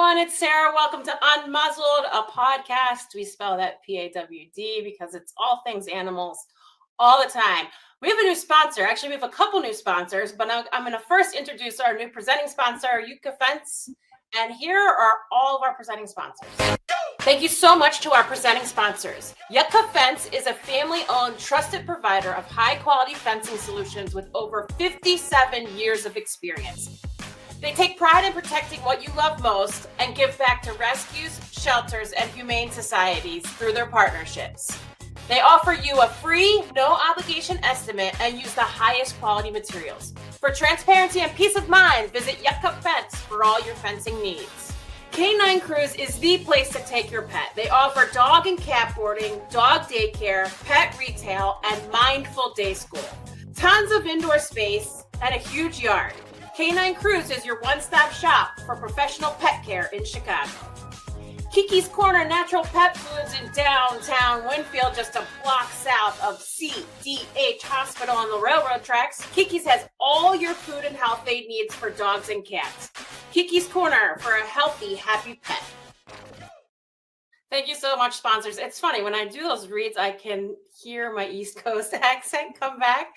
everyone. It's Sarah. Welcome to Unmuzzled, a podcast. We spell that P-A-W-D because it's all things animals all the time. We have a new sponsor. Actually, we have a couple new sponsors, but I'm going to first introduce our new presenting sponsor, Yucca Fence. And here are all of our presenting sponsors. Thank you so much to our presenting sponsors. Yucca Fence is a family-owned, trusted provider of high-quality fencing solutions with over 57 years of experience. They take pride in protecting what you love most and give back to rescues, shelters, and humane societies through their partnerships. They offer you a free, no-obligation estimate and use the highest quality materials. For transparency and peace of mind, visit Yucca Fence for all your fencing needs. Canine Cruise is the place to take your pet. They offer dog and cat boarding, dog daycare, pet retail, and mindful day school. Tons of indoor space and a huge yard. Canine Cruise is your one-stop shop for professional pet care in Chicago. Kiki's Corner Natural Pet Foods in downtown Winfield, just a block south of CDH Hospital on the railroad tracks. Kiki's has all your food and health aid needs for dogs and cats. Kiki's Corner for a healthy, happy pet. Thank you so much, sponsors. It's funny, when I do those reads, I can hear my East Coast accent come back.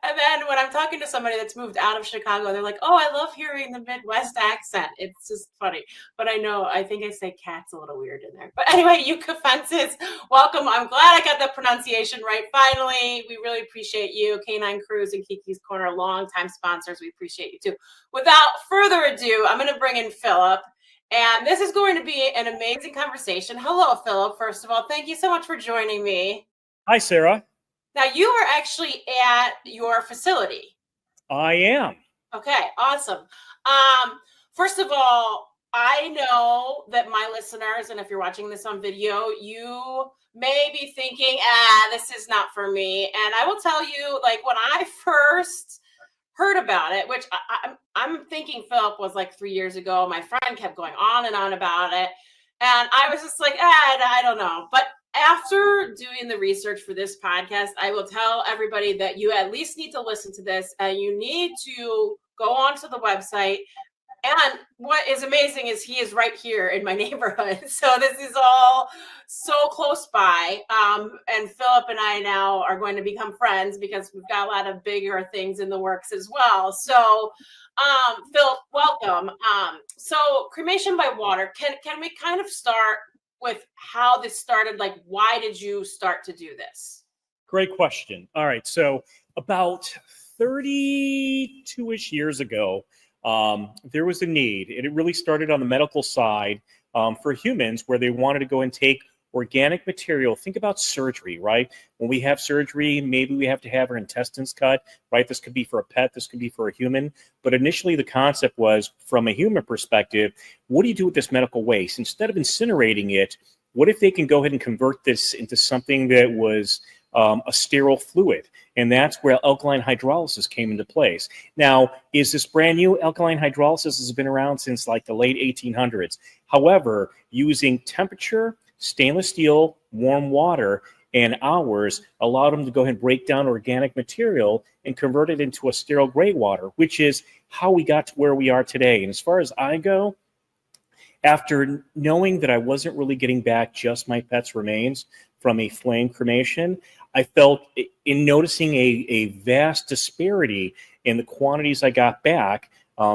And then when I'm talking to somebody that's moved out of Chicago, they're like, oh, I love hearing the Midwest accent. It's just funny. But I think I say cat's a little weird in there. But anyway, Yucca Fences, welcome. I'm glad I got the pronunciation right. Finally, we really appreciate you. Canine Cruise and Kiki's Corner, longtime sponsors. We appreciate you too. Without further ado, I'm going to bring in Philip. And this is going to be an amazing conversation. Hello, Philip. First of all, thank you so much for joining me. Hi, Sarah. Now, you are actually at your facility. I am. Okay, awesome. First of all, I know that my listeners, and if you're watching this on video, you may be thinking, this is not for me. And I will tell you, like, when I first heard about it, which I'm thinking Philip was like 3 years ago. My friend kept going on and on about it. And I was just like, I don't know. But after doing the research for this podcast, I will tell everybody that you at least need to listen to this and you need to go onto the website. And what is amazing is he is right here in my neighborhood. So this is all so close by. And Philip and I now are going to become friends because we've got a lot of bigger things in the works as well. So Philip, welcome. So Cremation by Water, can we kind of start with how this started? Like, why did you start to do this? Great question. All right. So about 32-ish years ago, there was a need, and it really started on the medical side for humans where they wanted to go and take organic material. Think about surgery, right? When we have surgery, maybe we have to have our intestines cut, right? This could be for a pet, this could be for a human. But initially the concept was, from a human perspective, what do you do with this medical waste? Instead of incinerating it, what if they can go ahead and convert this into something that was a sterile fluid? And that's where alkaline hydrolysis came into place. Now, is this brand new? Alkaline hydrolysis has been around since like the late 1800s. However, using temperature, stainless steel, warm water, and hours allowed them to go ahead and break down organic material and convert it into a sterile gray water, which is how we got to where we are today. And as far as I go, after knowing that I wasn't really getting back just my pet's remains from a flame cremation, I felt in noticing a vast disparity in the quantities I got back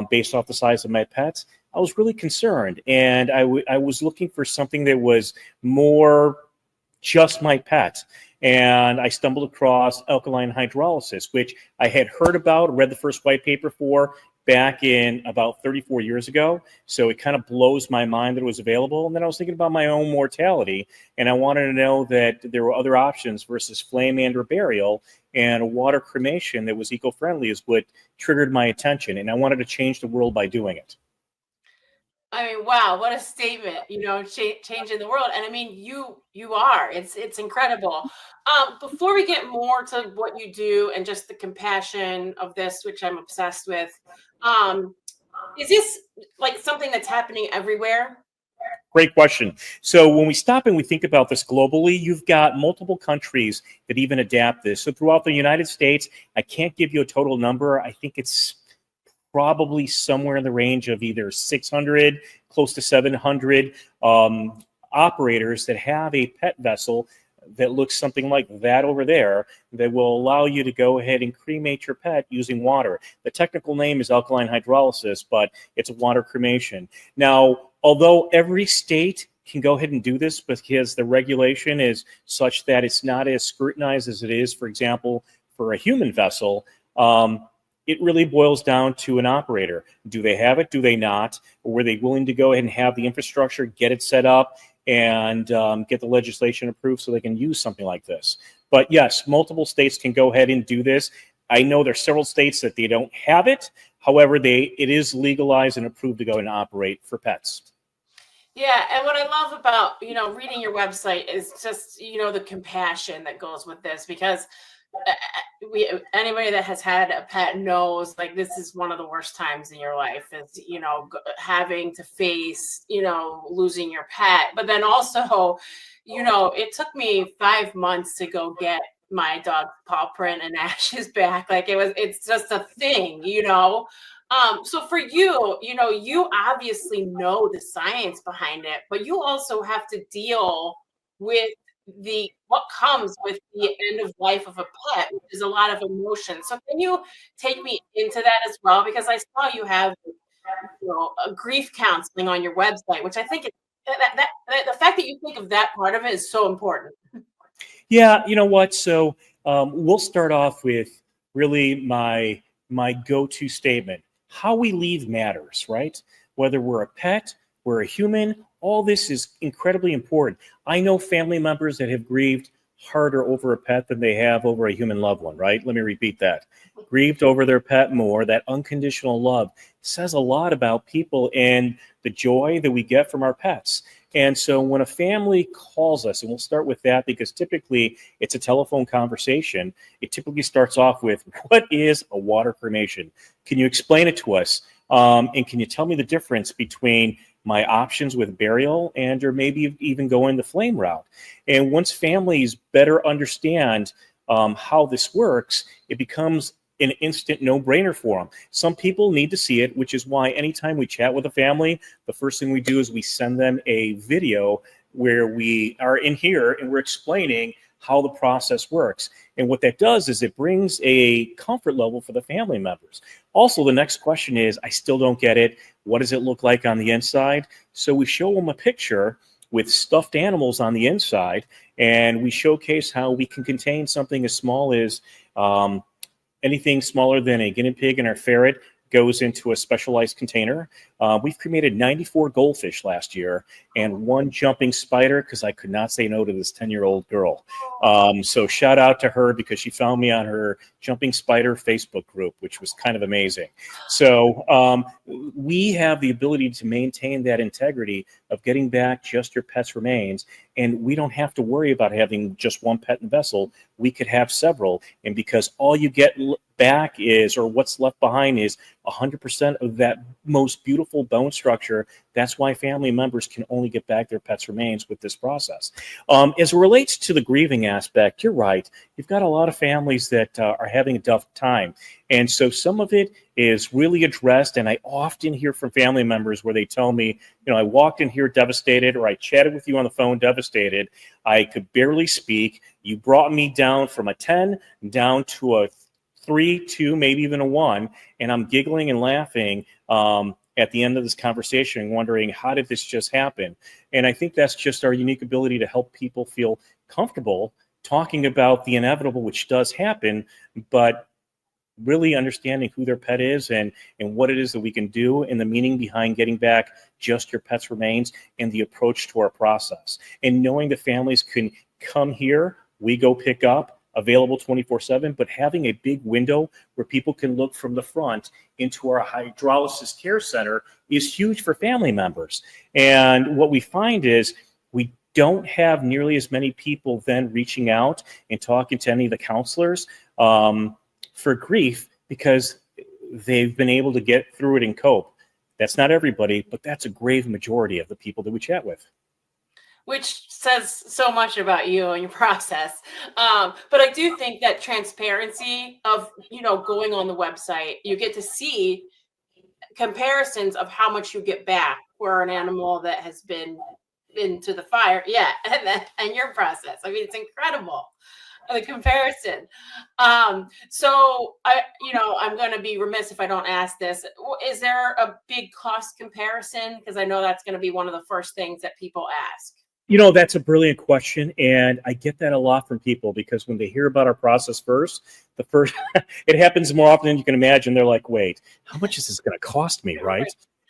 based off the size of my pets. I was really concerned, and I was looking for something that was more just my pets. And I stumbled across alkaline hydrolysis, which I had heard about, read the first white paper for back in about 34 years ago. So it kind of blows my mind that it was available. And then I was thinking about my own mortality, and I wanted to know that there were other options versus flame and or burial, and a water cremation that was eco-friendly is what triggered my attention. And I wanted to change the world by doing it. I mean, wow, what a statement, changing the world. And I mean, you are, it's incredible. Before we get more to what you do and just the compassion of this, which I'm obsessed with, is this like something that's happening everywhere? Great question. So when we stop and we think about this globally, you've got multiple countries that even adapt this. So throughout the United States, I can't give you a total number. I think it's probably somewhere in the range of either 600, close to 700 operators that have a pet vessel that looks something like that over there that will allow you to go ahead and cremate your pet using water. The technical name is alkaline hydrolysis, but it's a water cremation. Now, although every state can go ahead and do this because the regulation is such that it's not as scrutinized as it is, for example, for a human vessel, it really boils down to an operator. Do they have it? Do they not? Or were they willing to go ahead and have the infrastructure, get it set up, and get the legislation approved so they can use something like this? But yes, multiple states can go ahead and do this. I know there's several states that they don't have it. However, it is legalized and approved to go and operate for pets. Yeah, and what I love about, reading your website is just, the compassion that goes with this, because anybody that has had a pet knows, like, this is one of the worst times in your life is, having to face, losing your pet. But then also, it took me 5 months to go get my dog's paw print and ashes back. Like, it's just a thing, so for you, you obviously know the science behind it, but you also have to deal with what comes with the end of life of a pet, which is a lot of emotion. So can you take me into that as well? Because I saw you have, a grief counseling on your website, which I think the fact that you think of that part of it is so important. Yeah, you know what? So we'll start off with really my go-to statement. How we leave matters, right? Whether we're a pet, we're a human, all this is incredibly important. I know family members that have grieved harder over a pet than they have over a human loved one, right? Let me repeat that. Grieved over their pet more. That unconditional love says a lot about people and the joy that we get from our pets. And so when a family calls us, and we'll start with that because typically it's a telephone conversation, it typically starts off with, what is a water cremation? Can you explain it to us? And can you tell me the difference between my options with burial and or maybe even going the flame route? And once families better understand how this works, it becomes an instant no-brainer for them. Some people need to see it, which is why anytime we chat with a family, the first thing we do is we send them a video where we are in here and we're explaining how the process works. And what that does is it brings a comfort level for the family members. Also, the next question is, I still don't get it. What does it look like on the inside? So we show them a picture with stuffed animals on the inside, and we showcase how we can contain something as small as anything smaller than a guinea pig and our ferret goes into a specialized container. We've cremated 94 goldfish last year and 1 jumping spider because I could not say no to this 10-year-old girl. So shout out to her because she found me on her jumping spider Facebook group, which was kind of amazing. So we have the ability to maintain that integrity of getting back just your pet's remains, and we don't have to worry about having just one pet in the vessel. We could have several, and because all you get back is, or what's left behind is 100% of that most beautiful bone structure. That's why family members can only get back their pet's remains with this process. As it relates to the grieving aspect, you're right. You've got a lot of families that are having a tough time. And so some of it is really addressed. And I often hear from family members where they tell me, I walked in here devastated, or I chatted with you on the phone devastated. I could barely speak. You brought me down from a 10 down to a 3, 2, maybe even a 1, and I'm giggling and laughing at the end of this conversation, wondering, how did this just happen? And I think that's just our unique ability to help people feel comfortable talking about the inevitable, which does happen, but really understanding who their pet is and what it is that we can do and the meaning behind getting back just your pet's remains and the approach to our process. And knowing that families can come here, we go pick up, available 24/7, but having a big window where people can look from the front into our hydrolysis care center is huge for family members. And what we find is we don't have nearly as many people then reaching out and talking to any of the counselors for grief because they've been able to get through it and cope. That's not everybody, but that's a grave majority of the people that we chat with. Which says so much about you and your process. But I do think that transparency of, going on the website, you get to see, comparisons of how much you get back for an animal that has been into the fire. Yeah, and your process. I mean, it's incredible, the comparison. So I'm going to be remiss if I don't ask this. Is there a big cost comparison? Because I know that's going to be one of the first things that people ask. That's a brilliant question, and I get that a lot from people because when they hear about our process it happens more often than you can imagine. They're like, wait, how much is this going to cost me, right?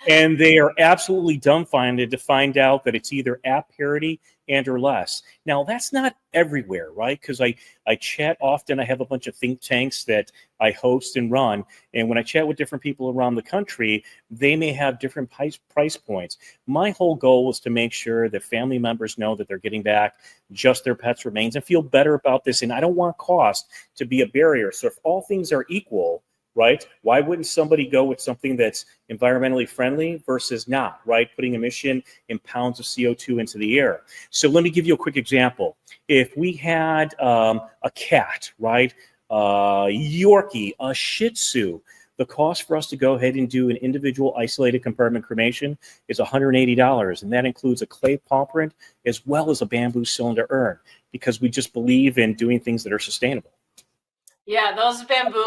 And they are absolutely dumbfounded to find out that it's either at parity and or less. Now, that's not everywhere, right? Because I chat often. I have a bunch of think tanks that I host and run. And when I chat with different people around the country, they may have different price points. My whole goal is to make sure that family members know that they're getting back just their pet's remains and feel better about this. And I don't want cost to be a barrier. So if all things are equal, right? Why wouldn't somebody go with something that's environmentally friendly versus not, right? Putting emission in pounds of CO2 into the air. So let me give you a quick example. If we had a cat, right? Yorkie, a Shih Tzu, the cost for us to go ahead and do an individual isolated compartment cremation is $180. And that includes a clay paw print as well as a bamboo cylinder urn because we just believe in doing things that are sustainable. Yeah, those bamboo,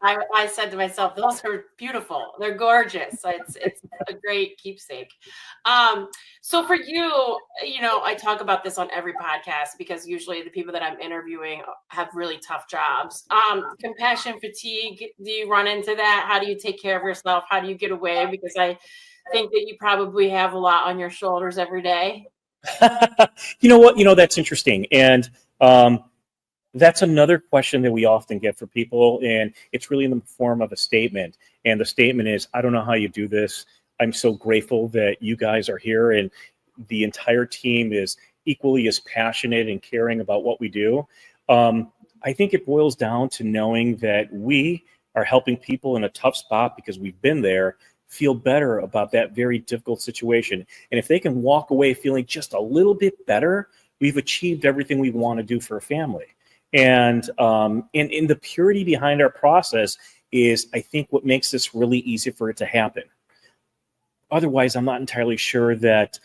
I said to myself, those are beautiful. They're gorgeous. It's a great keepsake. So for you, I talk about this on every podcast because usually the people that I'm interviewing have really tough jobs. Compassion fatigue, do you run into that? How do you take care of yourself? How do you get away? Because I think that you probably have a lot on your shoulders every day. You know what? That's interesting. And that's another question that we often get for people, and it's really in the form of a statement. And the statement is, I don't know how you do this. I'm so grateful that you guys are here, and the entire team is equally as passionate and caring about what we do. I think it boils down to knowing that we are helping people in a tough spot because we've been there feel better about that very difficult situation. And if they can walk away feeling just a little bit better, we've achieved everything we want to do for a family. And in the purity behind our process is, I think, what makes this really easy for it to happen. Otherwise, I'm not entirely sure that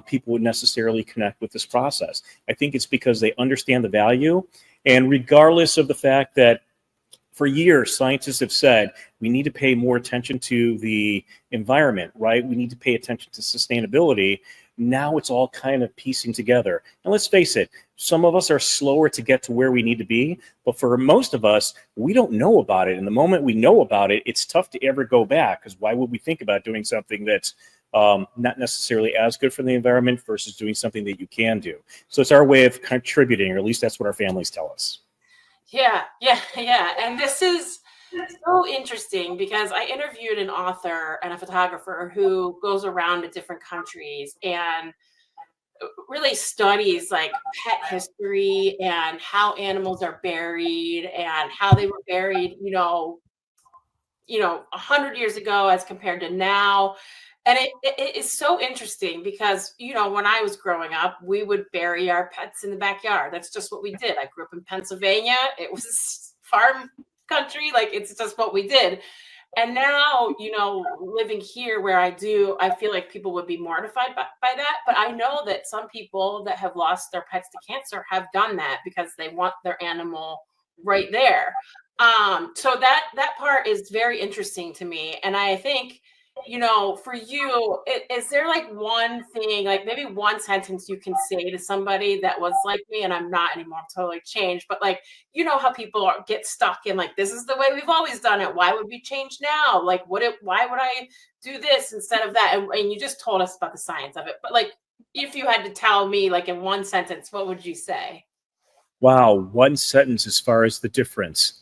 people would necessarily connect with this process. I think it's because they understand the value. And regardless of the fact that for years, scientists have said we need to pay more attention to the environment, right? We need to pay attention to sustainability. Now it's all kind of piecing together. And let's face it, some of us are slower to get to where we need to be, but for most of us, we don't know about it. And the moment we know about it, it's tough to ever go back, because why would we think about doing something that's not necessarily as good for the environment versus doing something that you can do? So it's our way of contributing, or at least that's what our families tell us. Yeah. And this is so interesting because I interviewed an author and a photographer who goes around to different countries and really studies like pet history and how animals are buried and how they were buried, 100 years ago as compared to now. And it is so interesting because, when I was growing up, we would bury our pets in the backyard. That's just what we did. I grew up in Pennsylvania. It was farm country. Like, it's just what we did. And now, living here where I feel like people would be mortified by that. But I know that some people that have lost their pets to cancer have done that because they want their animal right there. So that part is very interesting to me. And I think, for you, is there like one thing, like maybe one sentence you can say to somebody that was like me and I'm not anymore, I'm totally changed, but like, how people get stuck in like, this is the way we've always done it. Why would we change now? Like, why would I do this instead of that? And you just told us about the science of it, but like, if you had to tell me like in one sentence, what would you say? Wow, one sentence as far as the difference.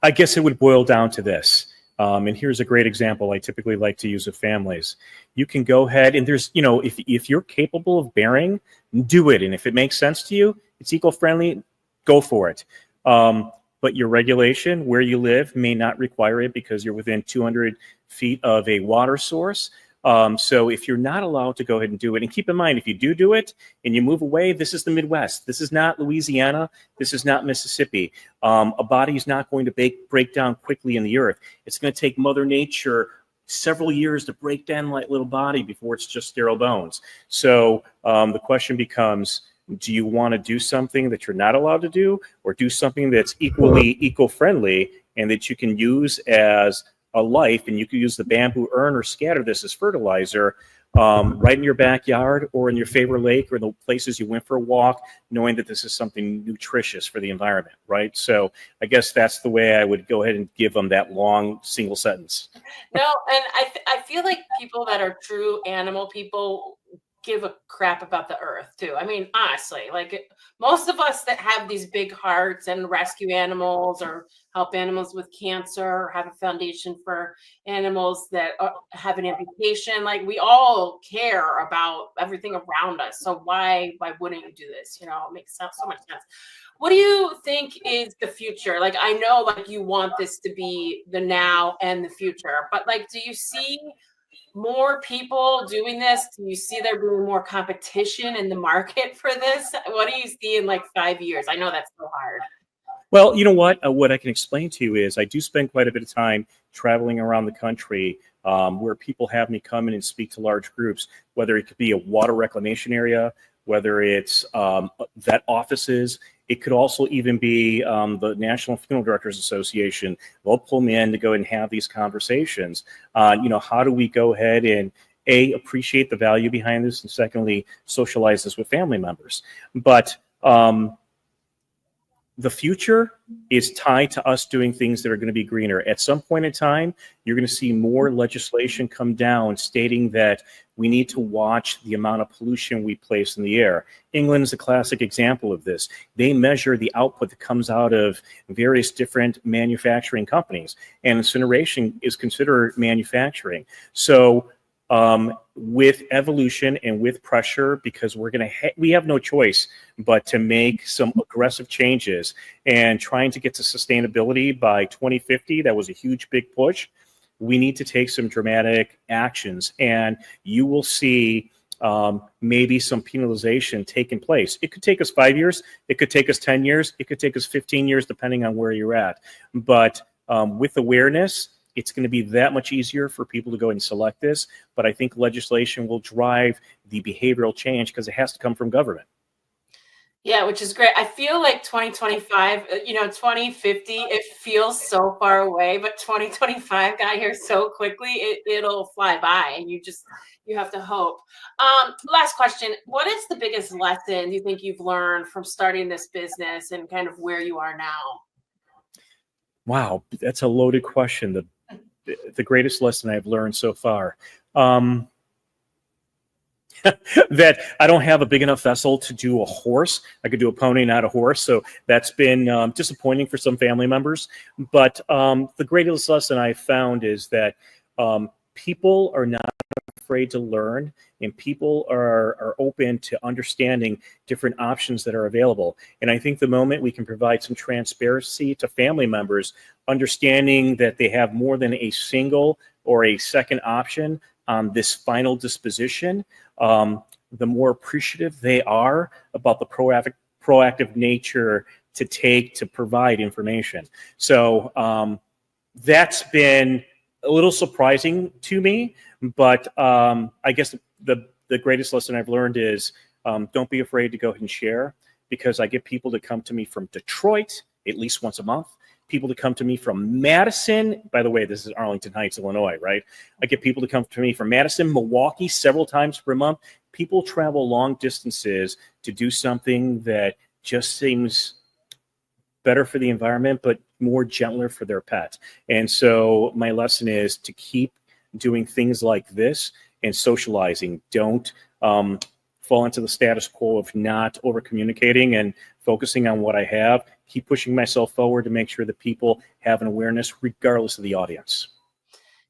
I guess it would boil down to this. And here's a great example I typically like to use with families. You can go ahead and there's, if you're capable of bearing, do it. And if it makes sense to you, it's eco-friendly, go for it. But your regulation where you live may not require it because you're within 200 feet of a water source. So if you're not allowed to go ahead and do it, and keep in mind, if you do it and you move away, this is the Midwest. This is not Louisiana. This is not Mississippi. A body is not going to break down quickly in the earth. It's going to take Mother Nature several years to break down that little body before it's just sterile bones. So the question becomes, do you want to do something that you're not allowed to do, or do something that's equally eco-friendly and that you can use as a life, and you can use the bamboo urn or scatter this as fertilizer right in your backyard or in your favorite lake or the places you went for a walk, knowing that this is something nutritious for the environment, right? So I guess that's the way I would go ahead and give them that long single sentence. No, and I feel like people that are true animal people give a crap about the earth too. I mean, honestly, like most of us that have these big hearts and rescue animals or help animals with cancer or have a foundation for animals that have an amputation, like we all care about everything around us. So why wouldn't you do this? You know, it makes so much sense. What do you think is the future? Like, I know like you want this to be the now and the future, but like, do you see more people doing this? Do you see there being more competition in the market for this? What do you see in like 5 years? I know that's so hard. Well, you know what? What I can explain to you is I do spend quite a bit of time traveling around the country where people have me come in and speak to large groups, whether it could be a water reclamation area, whether it's vet offices. It could also even be the National Funeral Directors Association. They'll pull me in to go and have these conversations. How do we go ahead and appreciate the value behind this, and secondly, socialize this with family members. But the future is tied to us doing things that are going to be greener. At some point in time, you're going to see more legislation come down stating that we need to watch the amount of pollution we place in the air. England is a classic example of this. They measure the output that comes out of various different manufacturing companies, and incineration is considered manufacturing. So with evolution and with pressure, because we have no choice but to make some aggressive changes, and trying to get to sustainability by 2050. That was a huge big push. We need to take some dramatic actions, and you will see maybe some penalization taking place. It could take us 5 years. It could take us 10 years. It could take us 15 years, depending on where you're at. But with awareness, it's going to be that much easier for people to go and select this. But I think legislation will drive the behavioral change because it has to come from government. Yeah, which is great. I feel like 2025, 2050, it feels so far away, but 2025 got here so quickly, it'll fly by, and you have to hope. Last question. What is the biggest lesson you think you've learned from starting this business and kind of where you are now? Wow, that's a loaded question. The greatest lesson I've learned so far. That I don't have a big enough vessel to do a horse. I could do a pony, not a horse. So that's been disappointing for some family members. But the greatest lesson I found is that people are not afraid to learn, and people are open to understanding different options that are available. And I think the moment we can provide some transparency to family members, understanding that they have more than a single or a second option on this final disposition, the more appreciative they are about the proactive nature to provide information. So that's been a little surprising to me, but I guess the greatest lesson I've learned is don't be afraid to go ahead and share, because I get people to come to me from Detroit at least once a month. People to come to me from Madison. By the way, this is Arlington Heights, Illinois, right? I get people to come to me from Madison, Milwaukee several times per month. People travel long distances to do something that just seems better for the environment, but more gentler for their pet. And so my lesson is to keep doing things like this and socializing. Don't fall into the status quo of not over communicating and focusing on what I have. Keep pushing myself forward to make sure that people have an awareness regardless of the audience.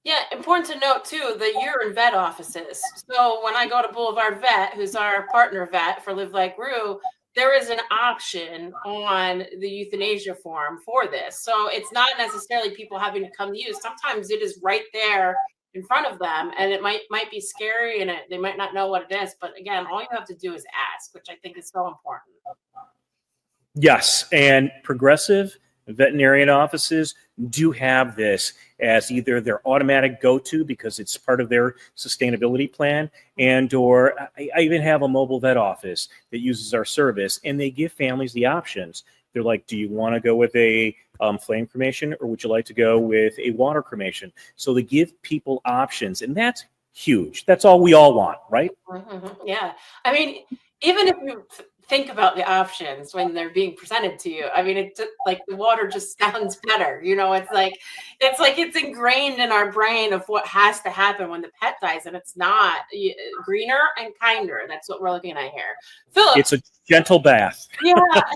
Yeah, important to note too that you're in vet offices. So when I go to Boulevard Vet, who's our partner vet for Live Like Rue, there is an option on the euthanasia form for this. So it's not necessarily people having to come to you. Sometimes it is right there in front of them, and it might be scary, and they might not know what it is. But again, all you have to do is ask, which I think is so important. Yes, and progressive veterinarian offices do have this as either their automatic go-to because it's part of their sustainability plan, and or I even have a mobile vet office that uses our service, and they give families the options. They're like, do you want to go with a flame cremation, or would you like to go with a water cremation? So they give people options, and that's huge. That's all we all want, right? Mm-hmm. Yeah. I mean, even if you think about the options when they're being presented to you, I mean, it like the water just sounds better. It's like it's ingrained in our brain of what has to happen when the pet dies, and it's not greener and kinder. That's what we're looking at here. Philip, it's a gentle bath.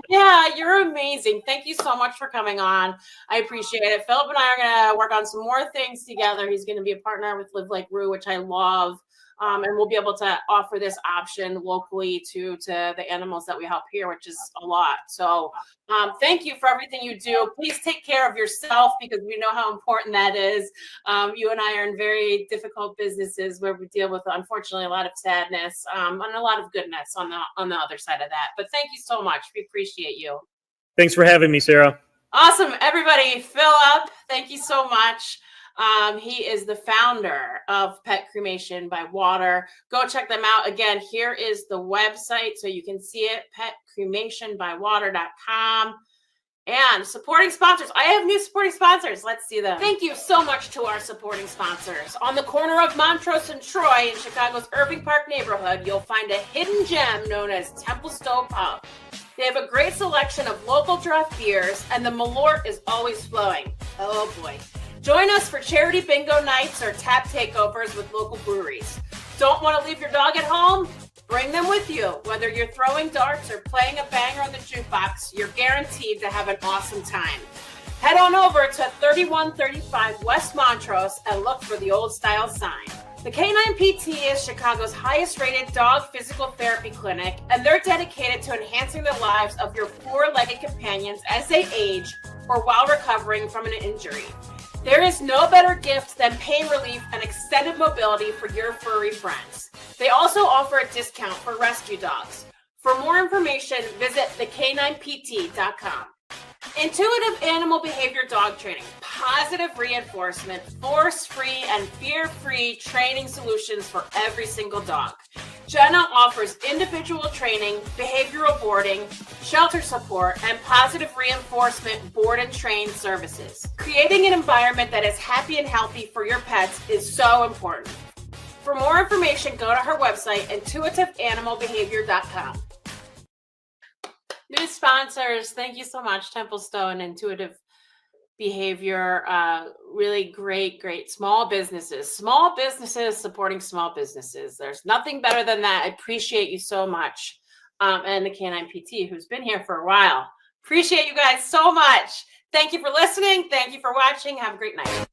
yeah, you're amazing. Thank you so much for coming on. I appreciate it. Philip and I are going to work on some more things together. He's going to be a partner with Live Like Rue, which I love. And we'll be able to offer this option locally to the animals that we help here, which is a lot. So thank you for everything you do. Please take care of yourself, because we know how important that is. You and I are in very difficult businesses where we deal with, unfortunately, a lot of sadness and a lot of goodness on the other side of that. But thank you so much. We appreciate you. Thanks for having me, Sarah. Awesome. Everybody, Philip, thank you so much. He is the founder of Pet Cremation by Water. Go check them out. Again, here is the website so you can see it, petcremationbywater.com. And supporting sponsors. I have new supporting sponsors. Let's see them. Thank you so much to our supporting sponsors. On the corner of Montrose and Troy in Chicago's Irving Park neighborhood, you'll find a hidden gem known as Templestowe Pub. They have a great selection of local draft beers, and the Malort is always flowing. Oh boy. Join us for charity bingo nights or tap takeovers with local breweries. Don't want to leave your dog at home? Bring them with you. Whether you're throwing darts or playing a banger on the jukebox, you're guaranteed to have an awesome time. Head on over to 3135 West Montrose and look for the old style sign. The Canine PT is Chicago's highest rated dog physical therapy clinic, and they're dedicated to enhancing the lives of your four-legged companions as they age or while recovering from an injury. There is no better gift than pain relief and extended mobility for your furry friends. They also offer a discount for rescue dogs. For more information, visit thecaninepT.com. Intuitive animal behavior dog training, positive reinforcement, force-free and fear-free training solutions for every single dog. Jenna offers individual training, behavioral boarding, shelter support, and positive reinforcement board and train services. Creating an environment that is happy and healthy for your pets is so important. For more information, go to her website, intuitiveanimalbehavior.com. New sponsors, thank you so much, Templestowe and Intuitive Behavior. Really great small businesses supporting small businesses. There's nothing better than that. I appreciate you so much. And the Canine PT, who's been here for a while. Appreciate you guys so much. Thank you for listening. Thank you for watching. Have a great night.